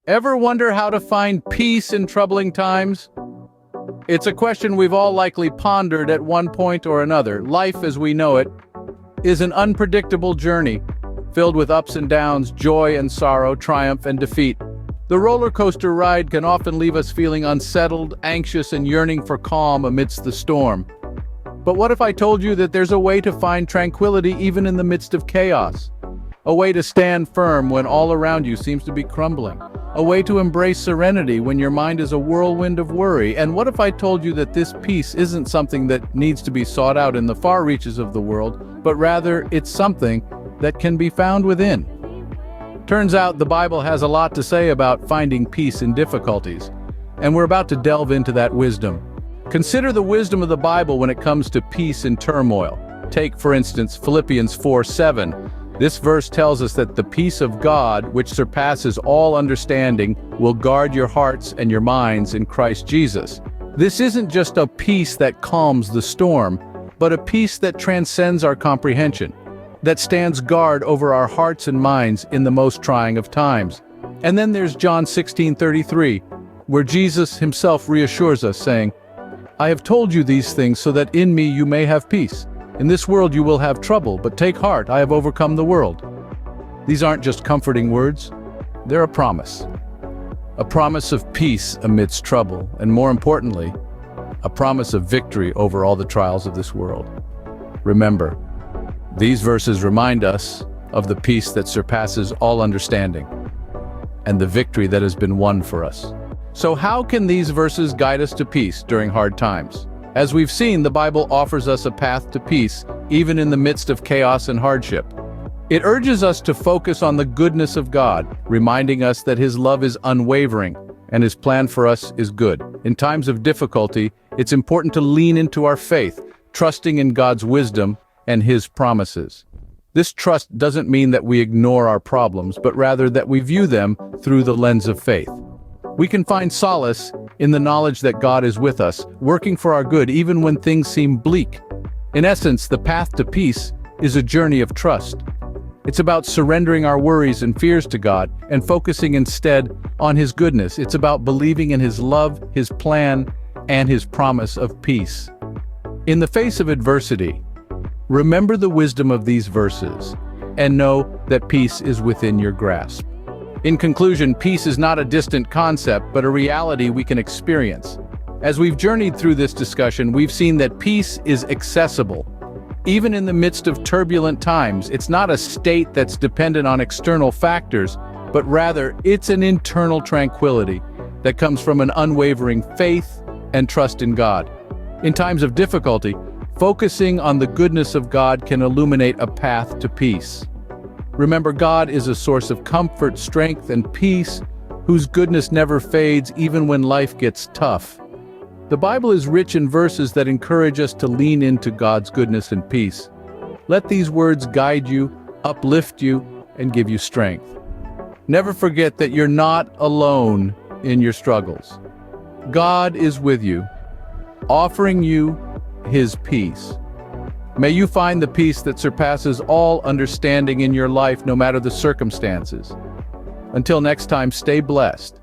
Ever wonder how to find peace in troubling times? It's a question we've all likely pondered at one point or another. Life as we know it is an unpredictable journey, filled with ups and downs, joy and sorrow, triumph and defeat. The roller coaster ride can often leave us feeling unsettled, anxious, and yearning for calm amidst the storm. But what if I told you that there's a way to find tranquility even in the midst of chaos? A way to stand firm when all around you seems to be crumbling. A way to embrace serenity when your mind is a whirlwind of worry. And what if I told you that this peace isn't something that needs to be sought out in the far reaches of the world, but rather it's something that can be found within? Turns out the Bible has a lot to say about finding peace in difficulties, and we're about to delve into that wisdom. Consider the wisdom of the Bible when it comes to peace in turmoil. Take, for instance, Philippians 4:7. This verse tells us that the peace of God, which surpasses all understanding, will guard your hearts and your minds in Christ Jesus. This isn't just a peace that calms the storm, but a peace that transcends our comprehension, that stands guard over our hearts and minds in the most trying of times. And then there's John 16:33, where Jesus himself reassures us, saying, "I have told you these things so that in me you may have peace. In this world you will have trouble, but take heart, I have overcome the world." These aren't just comforting words, they're a promise. A promise of peace amidst trouble, and more importantly, a promise of victory over all the trials of this world. Remember, these verses remind us of the peace that surpasses all understanding, and the victory that has been won for us. So how can these verses guide us to peace during hard times? As we've seen, the Bible offers us a path to peace, even in the midst of chaos and hardship. It urges us to focus on the goodness of God, reminding us that His love is unwavering and His plan for us is good. In times of difficulty, it's important to lean into our faith, trusting in God's wisdom and His promises. This trust doesn't mean that we ignore our problems, but rather that we view them through the lens of faith. We can find solace in the knowledge that God is with us, working for our good even when things seem bleak. In essence, the path to peace is a journey of trust. It's about surrendering our worries and fears to God and focusing instead on His goodness. It's about believing in His love, His plan, and His promise of peace. In the face of adversity, remember the wisdom of these verses and know that peace is within your grasp. In conclusion, peace is not a distant concept, but a reality we can experience. As we've journeyed through this discussion, we've seen that peace is accessible. Even in the midst of turbulent times, it's not a state that's dependent on external factors, but rather it's an internal tranquility that comes from an unwavering faith and trust in God. In times of difficulty, focusing on the goodness of God can illuminate a path to peace. Remember, God is a source of comfort, strength, and peace, whose goodness never fades even when life gets tough. The Bible is rich in verses that encourage us to lean into God's goodness and peace. Let these words guide you, uplift you, and give you strength. Never forget that you're not alone in your struggles. God is with you, offering you His peace. May you find the peace that surpasses all understanding in your life, no matter the circumstances. Until next time, stay blessed